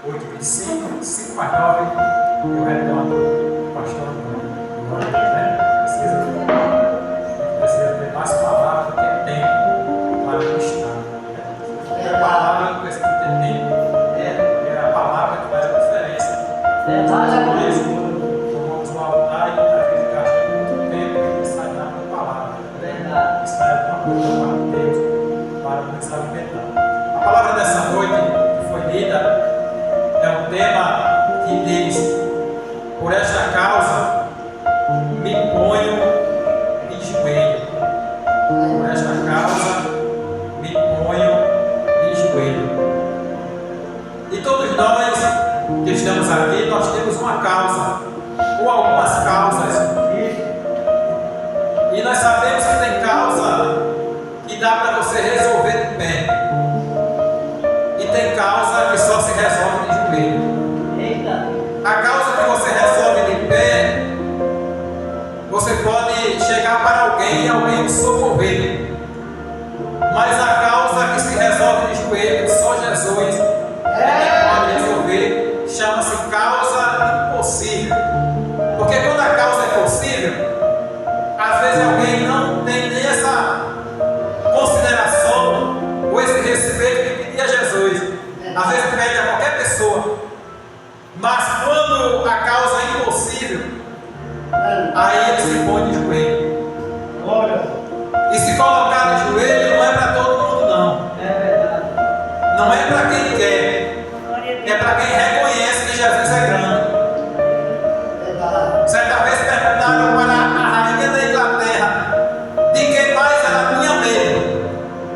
8h25, 5 para 9, eu retorno o pastor Antônio, né? Precisa ter mais palavras do que tempo para ministrar. A palavra não precisa ter tempo. É a palavra que faz a diferença. Mas vamos ao altar e muitas vezes gasta muito tempo e não sai nada da palavra. Isso é uma coisa para Deus, para começar a alimentar. A palavra dessa noite que foi lida é um tema que diz: por esta causa me ponho de joelho. Por esta causa me ponho de joelho. E todos nós que estamos aqui, nós temos uma causa, ou algumas causas. E nós sabemos que tem causa que dá para você resolver de pé. E tem causa que só se resolve de joelho. A causa que você resolve de pé, você pode chegar para alguém e alguém o socorrer. Mas a causa que se resolve de joelho, só Jesus pode resolver, chama-se causa impossível. Porque quando a causa é possível, às vezes alguém não tem nem essa consideração ou esse respeito de pedir a Jesus. Às vezes pede a qualquer pessoa. Mas quando a causa é impossível, aí ele se põe de joelho. E se colocar de joelho não é para todo mundo, não. Não é para quem quer. É para quem reconhece que Jesus é grande. Certa vez perguntaram para a rainha da Inglaterra de quem mais ela tinha medo.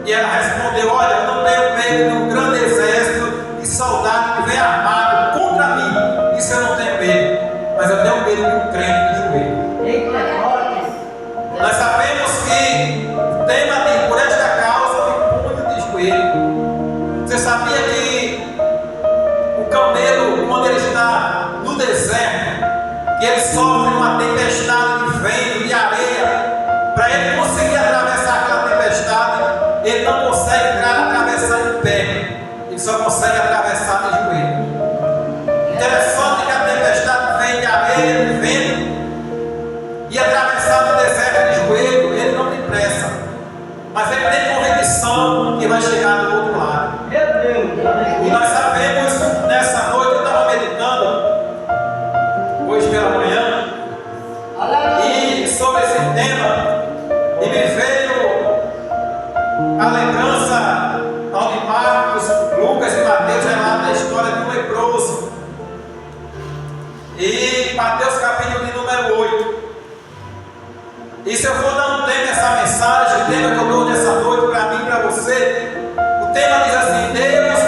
E ela respondeu: olha, eu não tenho medo de um grande exército de soldados que vem armado contra mim. Isso eu não tenho medo. Mas eu tenho medo de um crente de joelho. Nós sabemos que o tema de por esta causa me ponho de joelho. Você sabia que o camelo, quando ele está no deserto, que ele sofre uma tempestade de vento, de areia, para ele conseguir atravessar aquela tempestade, ele não consegue atravessar em pé, ele só consegue atravessar de joelho. Interessante que a tempestade vem de areia, de vento, e atravessar no deserto de joelho, ele não tem pressa, mas ele tem convicção que vai chegar do outro lado. E nós sabemos, nessa noite eu estava meditando, hoje pela manhã, e sobre esse tema, e me veio a lembrança onde Marcos, Lucas e Mateus relatam a história de um leproso. E Mateus capítulo de número 8. E se eu for dar um tema essa mensagem, o tema que eu dou nessa noite para mim e para você, o tema diz assim: Deus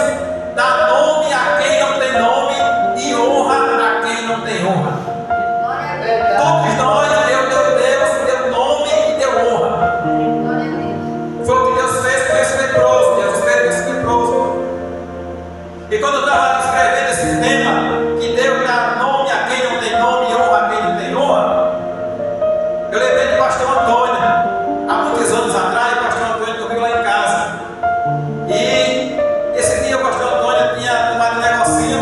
dá nome a quem não tem nome e honra a quem não tem honra. Todos nós, Deus deu nome e deu honra. Foi o que Deus fez com esse leproso. Deus fez com esse leproso. E quando eu estava descrevendo esse tema, que Deus dá nome a quem não tem nome e honra a quem não tem honra, eu lembrei do pastor Antônio. Há muitos anos atrás, o pastor Antônio dormiu lá em casa. E esse dia o pastor Antônio tinha tomado um negocinho,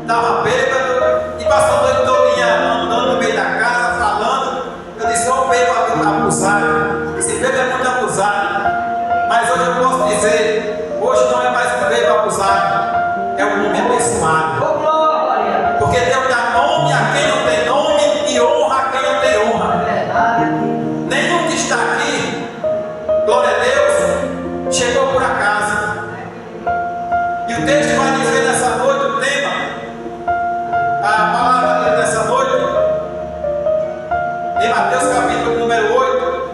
estava bêbado, e passou a noite todinha andando no meio da casa, falando. Eu disse: ô bêbado abusado, esse bêbado é muito abusado. Mas hoje eu posso dizer, hoje não é mais um bêbado abusado, é um homem abençoado. Porque Deus dá nome a quem não tem nome e honra a quem não tem honra. Nenhum que está aqui, glória a Deus, chegou por acaso. E o texto vai dizer nessa noite o tema, a palavra dessa noite, em Mateus capítulo número 8,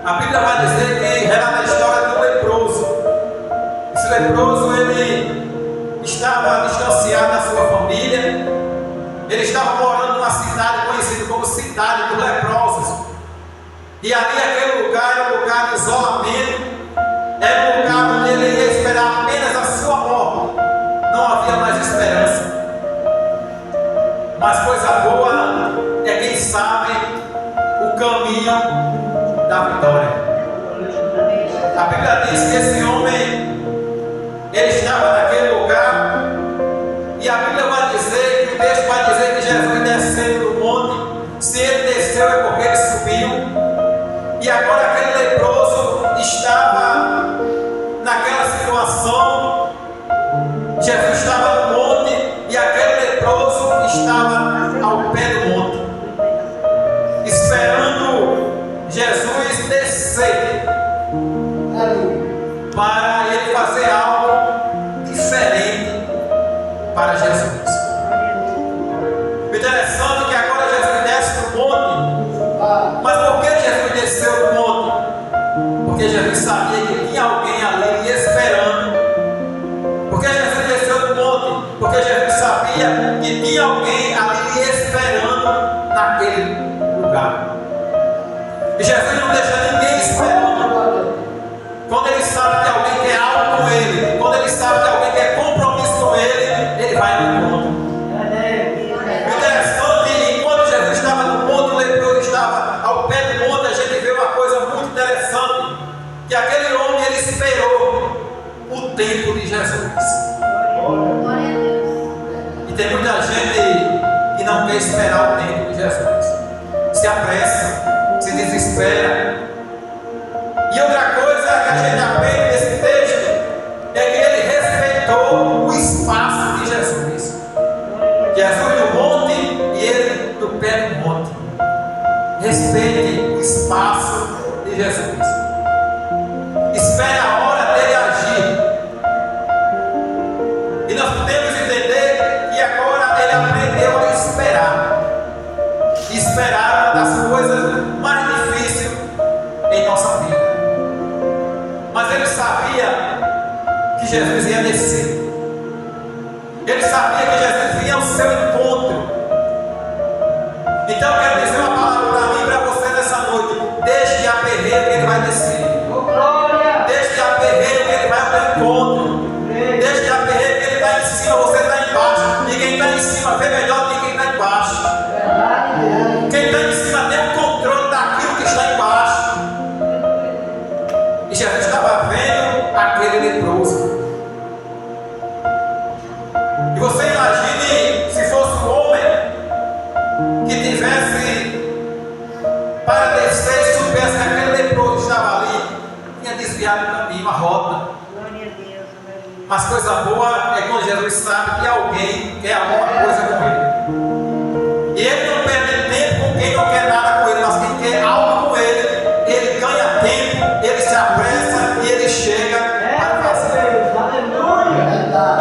a Bíblia vai dizer que relata a história de um leproso. Esse leproso, ele estava distanciado da sua família, ele estava morando numa cidade conhecida como Cidade dos Leprosos. E ali aquele lugar era um lugar de isolamento, era um lugar onde ele ia esperar apenas a sua morte. Não havia mais esperança. Mas coisa boa é quem sabe o caminho da vitória. A Bíblia diz que esse homem, ele estava naquele lugar desceu é porque ele subiu. E agora aquele leproso estava naquela situação. Jesus estava no monte e aquele leproso estava ao pé do monte, esperando Jesus descer para ele fazer algo diferente para Jesus. O interessante é que agora Jesus desce do monte. Mas por que Jesus desceu do monte? Porque Jesus sabia que tinha alguém ali esperando. Porque Jesus desceu do monte? Porque Jesus sabia que tinha alguém ali esperando naquele lugar. E Jesus não deixa ninguém esperando. Quando ele sabe que alguém quer algo com ele, quando ele sabe que alguém quer compromisso com ele, ele vai no encontro. O interessante é que enquanto Jesus estava no monte, o leproso estava ao pé do monte, a gente vê uma coisa muito interessante, que aquele homem, ele esperou o tempo de Jesus. E tem muita gente que não quer esperar o tempo de Jesus, se apressa, se desespera. E outra coisa que a gente aprende nesse texto é que ele respeitou o espaço de Jesus. Jesus no monte e ele do pé do monte. Respeite o espaço de Jesus. Espere a hora dele agir. E nós podemos entender que agora ele aprendeu a esperar. Esperar é uma das coisas mais difíceis em nossa vida. Mas ele sabia que Jesus ia descer. Ele sabia que Jesus vinha ao seu encontro. Então eu quero dizer uma palavra para mim e para você nessa noite. Deixe de aperreio que ele vai descer. Deixe de aperreio que ele vai ao teu encontro. Deixe de aperreio que ele está em cima, você está embaixo. E quem está em cima vê melhor do que quem está embaixo. Quem está em cima tem o controle daquilo que está embaixo. E Jesus estava vendo aquele leproso. E você imagine se fosse um homem que tivesse para descer e soubesse que aquele leproso estava ali, tinha desviado o caminho, a rota. Mas coisa boa é quando Jesus sabe que alguém quer alguma coisa com ele. E ele não perde tempo com quem não quer nada com ele, mas quem quer algo com ele, ele ganha tempo, ele se apressa e ele chega para fazer.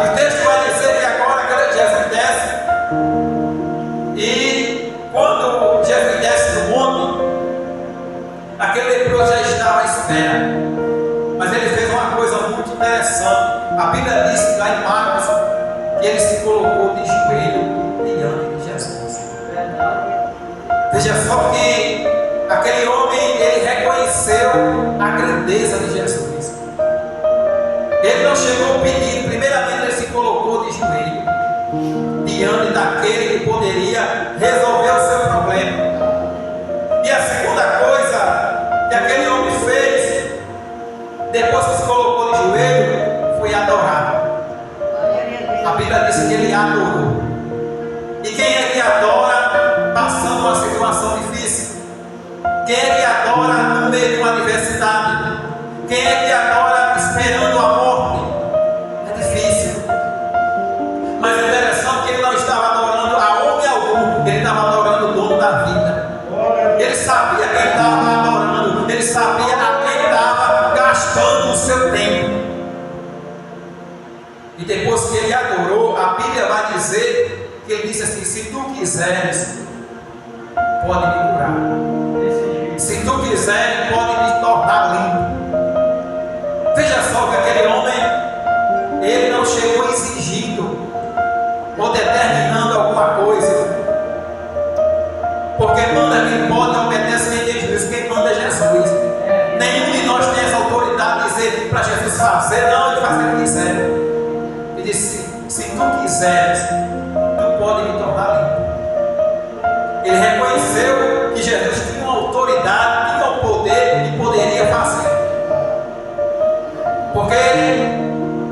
E o texto vai dizer que agora Jesus desce. E quando Jesus desce do monte, aquele leproso já estava à espera. Mas ele fez uma coisa muito interessante. A Bíblia diz lá em Marcos que ele se colocou de joelho diante de Jesus. Veja só que aquele homem, ele reconheceu a grandeza de Jesus. Ele não chegou pedindo, primeiramente ele se colocou de joelho diante daquele que poderia resolver o seu problema. E a segunda coisa que aquele homem fez, depois que se colocou de joelho, foi adorar. A Bíblia diz que ele adorou. E quem é que adora passando uma situação difícil? Quem é que adora no meio de uma adversidade? Quem é que adora esperando a morte? É difícil. Mas é interessante que ele não estava adorando a homem algum, ele estava adorando o dono da vida. Ele sabia quem estava adorando, ele sabia a quem estava gastando o seu tempo. E depois que ele adorou, a Bíblia vai dizer que ele disse assim: se tu quiseres, pode me curar. Se tu quiseres, pode me tornar limpo. Veja só que aquele homem, ele não chegou exigindo ou determinando alguma coisa. Porque manda quem pode, obedece quem tem juízo. Quem manda é Jesus. Nenhum de nós tem essa autoridade de dizer para Jesus fazer. Não, ele faz o que ele quiser. Ele disse: se tu quiseres, tu pode me tornar limpo. Ele reconheceu que Jesus tinha uma autoridade, tinha o poder e poderia fazer. Porque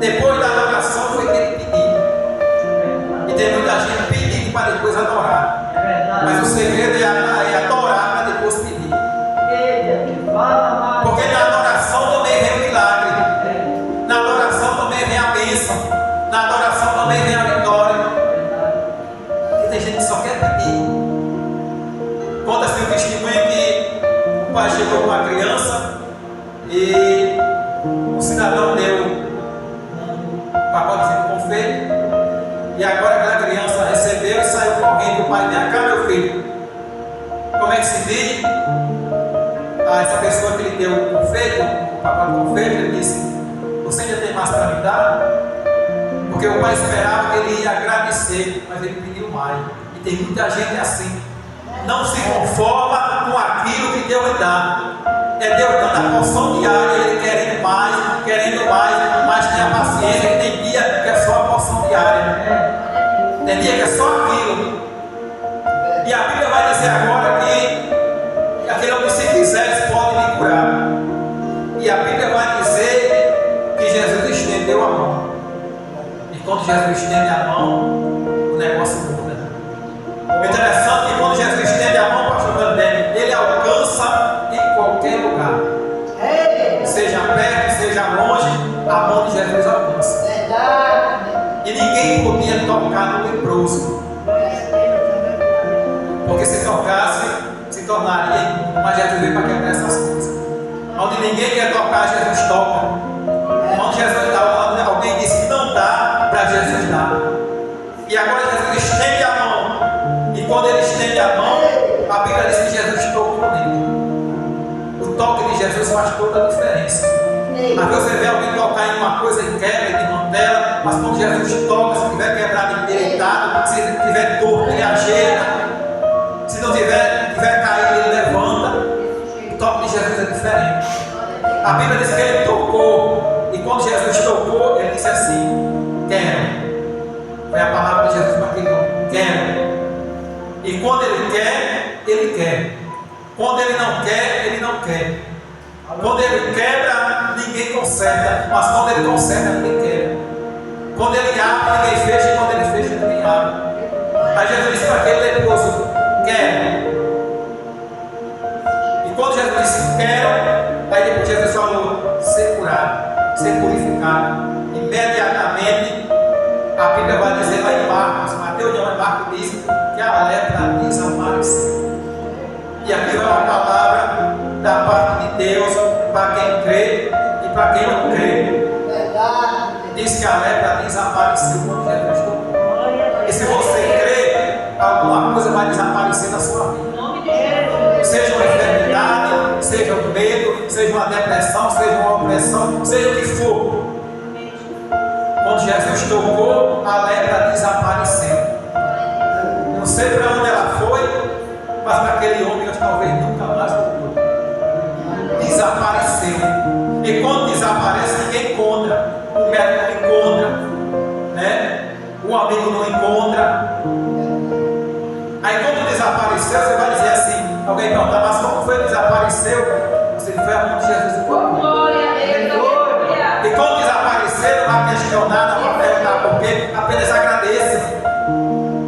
depois da adoração foi que ele pediu. E tem muita gente pedindo para depois adorar. Mas o segredo é adorar para chegou com uma criança e o cidadão deu um pacotezinho de confeito, e agora aquela criança recebeu e saiu correndo. O pai: vem cá, meu filho, como é que se diz? Essa pessoa que lhe deu o confeito, o pacote de confeito, ele disse: você ainda tem mais para me dar? Porque o pai esperava que ele ia agradecer, mas ele pediu mais. E tem muita gente assim, não se conforma com aquilo que Deus lhe dá. É Deus dando a porção diária, ele querendo mais, mas tem a paciência que tem dia que é só a porção diária. Tem dia que é só aquilo. E a Bíblia vai dizer agora que aquele homem, se quiser, pode me curar. E a Bíblia vai dizer que Jesus estendeu a mão. E quando Jesus estende a mão, o negócio muda. O interessante é que quando Jesus estende a mão, pastor André, ele alcança em qualquer lugar. Seja perto, seja longe, a mão de Jesus alcança. E ninguém podia tocar no leproso, porque se tocasse, se tornaria imundo. Mas Jesus veio para quebrar essas coisas. Onde ninguém quer tocar, Jesus toca. Onde Jesus dá, onde alguém disse que não dá, para Jesus dar. E agora Jesus estende a mão. E quando ele estende a mão, a Bíblia diz que Jesus tocou nele. O toque de Jesus faz toda a diferença. Às vezes você vê alguém tocar em uma coisa e quebra, e desmantela, mas quando Jesus toca, se tiver quebrado, endireitado, se tiver torto, ele ajeita. Se não tiver caído, ele levanta. O toque de Jesus é diferente. A Bíblia diz que ele tocou, e quando Jesus tocou, ele disse assim: quero. Foi a palavra de Jesus para aquele homem: quero. E quando ele quer, ele quer. Quando ele não quer, ele não quer. Quando ele quebra, ninguém conserta, mas quando ele conserta, ninguém quebra. Quando ele abre, ninguém fecha, e quando ele fecha, ninguém abre. Aí Jesus disse para aquele leproso: quero. E quando Jesus disse quero, aí depois Jesus falou: ser curado, ser purificado. Imediatamente a Bíblia vai dizer lá em Marcos, Mateus não, Marcos diz que a lepra desapareceu. E aqui vai uma palavra da parte de Deus para quem crê e para quem não crê. Diz que a lepra desapareceu quando Jesus tocou. E se você crê, alguma coisa vai desaparecer na sua vida. Seja uma enfermidade, seja um medo, seja uma depressão, seja uma opressão, seja o que for. Quando Jesus tocou, a lepra desapareceu. Não sei para onde ela foi, mas para aquele homem talvez nunca mais voltou. Desapareceu. E quando desaparece, ninguém encontra. O médico não encontra, né? O amigo não encontra. Aí quando desapareceu, você vai dizer assim, alguém pergunta: mas como foi que desapareceu? Você foi a mão de Jesus. E quando desapareceu, não vai questionar, não vai perguntar por quê, apenas agradeça.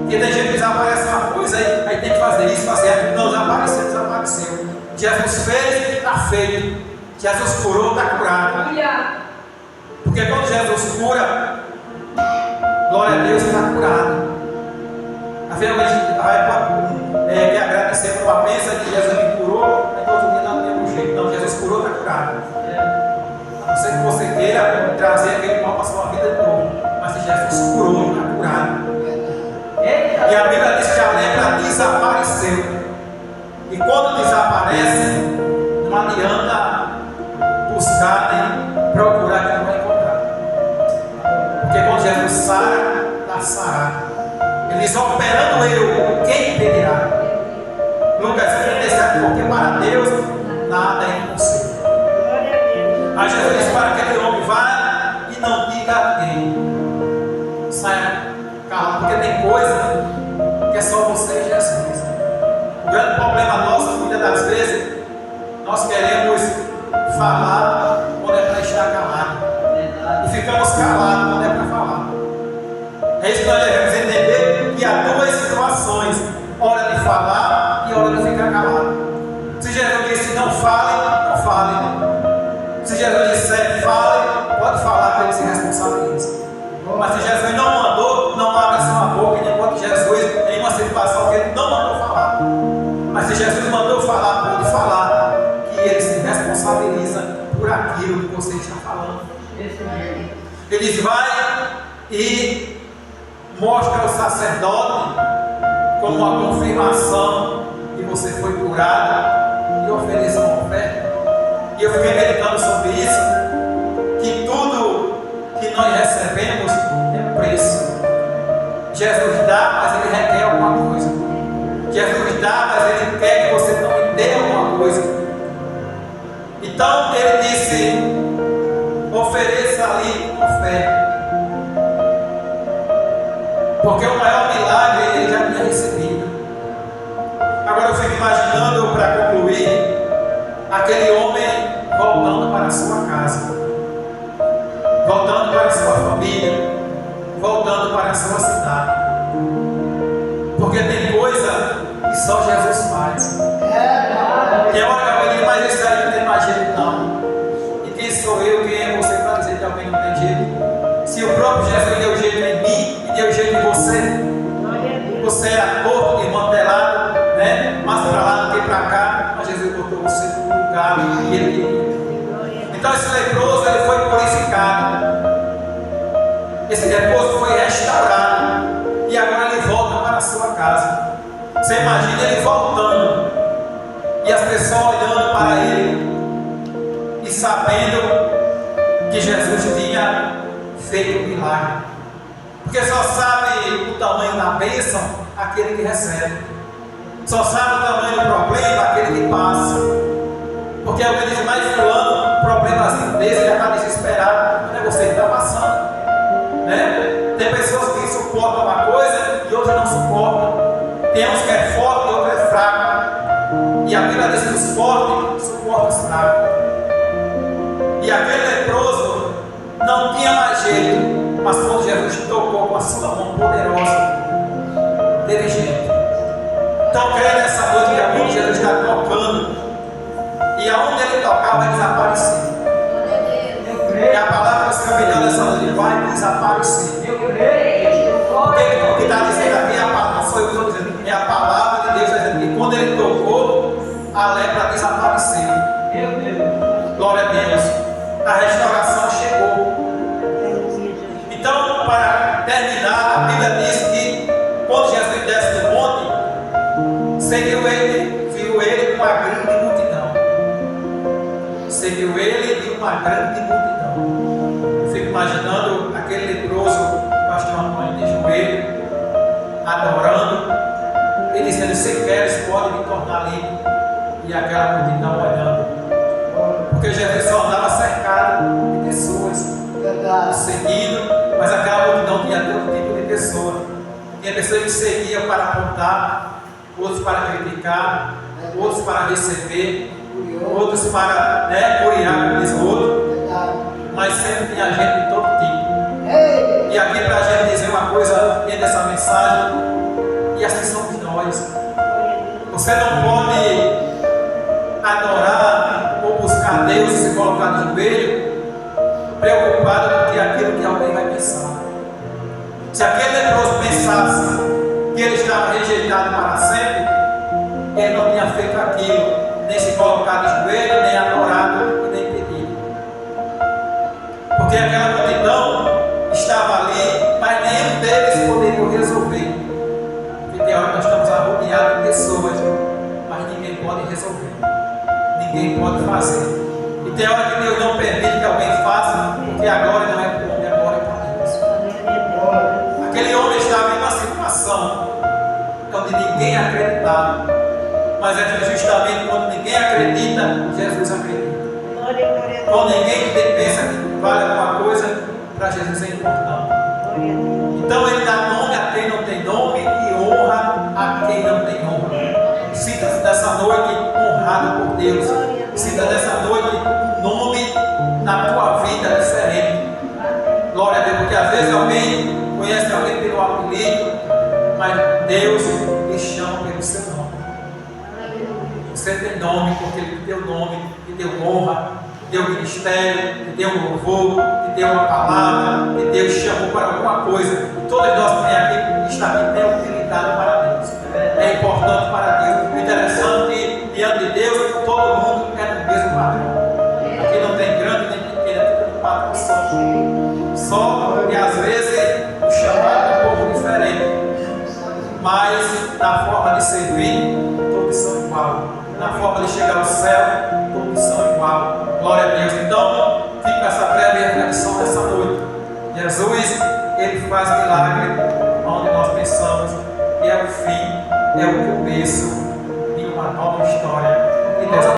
Porque tem gente que desaparece uma coisa aí tem que fazer isso, fazer aquilo. Não, desapareceu. Jesus fez, está feito. Jesus curou, está curado. Porque quando Jesus cura, glória a Deus, está curado. Às vezes a gente vai quer agradecer por uma bênção que Jesus me curou, aí todo dia não tem um jeito. Não, Jesus curou, está curado. A não ser que você queira trazer aquele mal para a sua vida de novo. Mas se Jesus curou, está curado. E a Bíblia diz que a lepra desapareceu. E quando desaparece, não adianta buscar nem procurar, que não vai encontrar. Porque quando Jesus sara, está sarado. Ele diz: operando eu, quem impedirá? Lucas 37, porque para Deus nada é impossível. Aí Jesus disse para aquele homem: vá e não diga a ninguém. Saia calado, porque tem coisa que é só você e Jesus. O grande problema nosso, muitas das vezes, nós queremos falar quando é para estar calado. E ficamos calados quando é para falar. É isso que nós devemos entender, que há duas situações: hora de falar e hora de ficar calado. Se Jesus disse não fale, não fale. Se Jesus disser fale, pode falar, para ele se responsabiliza. Mas se Jesus não mandou, não abra sua boca, nem pode Jesus em uma situação que ele não mandou falar. Mas se Jesus mandou falar, pode falar, que e mostra ao sacerdote como uma confirmação que você foi curado e ofereça uma oferta. E eu fiquei meditando sobre isso, que tudo que nós recebemos é preço. Jesus dá, mas Ele requer alguma coisa. Jesus dá, mas Ele quer que você também dê alguma coisa. Então Ele disse: ofereça ali oferta. Porque o maior milagre Ele já tinha recebido. Agora eu fico imaginando, para concluir, aquele homem voltando para a sua casa, voltando para a sua família, voltando para a sua cidade. Porque tem coisa que só Jesus faz. Tem hora que eu digo, mas esse aí não tem mais jeito não. E quem sou eu, quem é você para dizer que alguém não tem jeito? Se o próprio Jesus deu jeito em mim e deu jeito em você. Você era torto, desmantelado, né? Mais para lá do que para cá, mas Jesus botou você no lugar que Ele queria. Então esse leproso, ele foi purificado. Esse leproso foi restaurado. E agora ele volta para a sua casa. Você imagina ele voltando e as pessoas olhando para ele e sabendo que Jesus tinha feito um milagre. Porque só sabe o tamanho da bênção aquele que recebe. Só sabe o tamanho do problema aquele que passa. Porque alguém diz, mas fulano, o problemazinho desse já está desesperado. Não é você que está passando, né? Tem pessoas que suportam uma coisa e outras não suportam. Tem uns que é forte e outros é fraco. E a Bíblia diz que os fortes suportam os fracos. E aquele leproso não tinha mais jeito. Mas quando Jesus tocou com a sua mão poderosa, teve jeito. Então creia nessa noite que a mão de Jesus está tocando. E aonde Ele tocar vai desaparecer. E a palavra que você caminhando nessa noite vai desaparecer. O que está dizendo aqui, a palavra, não foi o que eu estou dizendo, é a palavra de Deus dizendo que quando Ele tocou, a lepra desapareceu. Glória a Deus. A restauração chegou. Então, para terminar, a Bíblia diz que quando Jesus desce do monte, seguiu ele, viu ele com uma grande multidão. Seguiu ele e uma grande multidão. Eu fico imaginando aquele leproso, o pastor Antônio de joelho, adorando, e dizendo: se queres, pode me tornar livre. E aquela multidão olhando. Porque Jesus só andava cercado de pessoas, seguindo. Mas aquela multidão tinha todo tipo de pessoa. Tinha pessoas que seguiam para apontar, outros para criticar, outros para receber, outros para curiar, como diz o outro. Mas sempre tinha gente de todo tipo. E aqui para a gente dizer uma coisa dentro dessa mensagem, e assim somos nós. Você não pode adorar ou buscar Deus e se colocar de joelho preocupado com aquilo que alguém vai pensar. Se aquele leproso pensasse que ele estava rejeitado para sempre, ele não tinha feito aquilo, nem se colocado de joelho, nem adorado e nem pedido. Porque aquela multidão estava ali, mas nenhum deles poderia resolver. Porque tem hora que nós estamos arrodeados de pessoas, mas ninguém pode resolver, ninguém pode fazer. E tem hora que Deus não permite que alguém faça, porque agora não é para o homem, agora é para Deus. Aquele homem estava em uma situação onde ninguém acreditava. Mas é justamente quando ninguém acredita, Jesus acredita. Quando ninguém pensa que vale alguma coisa, para Jesus é importante. Então Ele dá nome a quem não tem nome e honra a quem não tem honra. Sinta-se dessa noite honrado por Deus. Sinta dessa noite um nome na tua vida diferente. Glória a Deus, porque às vezes alguém conhece alguém pelo apelido, mas Deus lhe chama pelo seu nome. Você tem nome porque Ele te deu nome, te deu honra, te deu ministério, te deu louvor, te deu uma palavra, te Deus chamou para alguma coisa. E todos nós que está aqui tem utilidade para Deus. É importante para Deus. O interessante é que diante de Deus todo mundo é do mesmo padrão. Aqui não tem grande nem pequeno, é tudo do padrão só. Só que às vezes o chamado é um pouco diferente. Mas na forma de servir, todos são igual. Na forma de chegar ao céu, todos são igual. Glória a Deus. Então, fica essa breve reflexão nessa noite. Jesus, Ele faz milagre onde nós pensamos que é o fim, é o começo de uma nova história. E Deus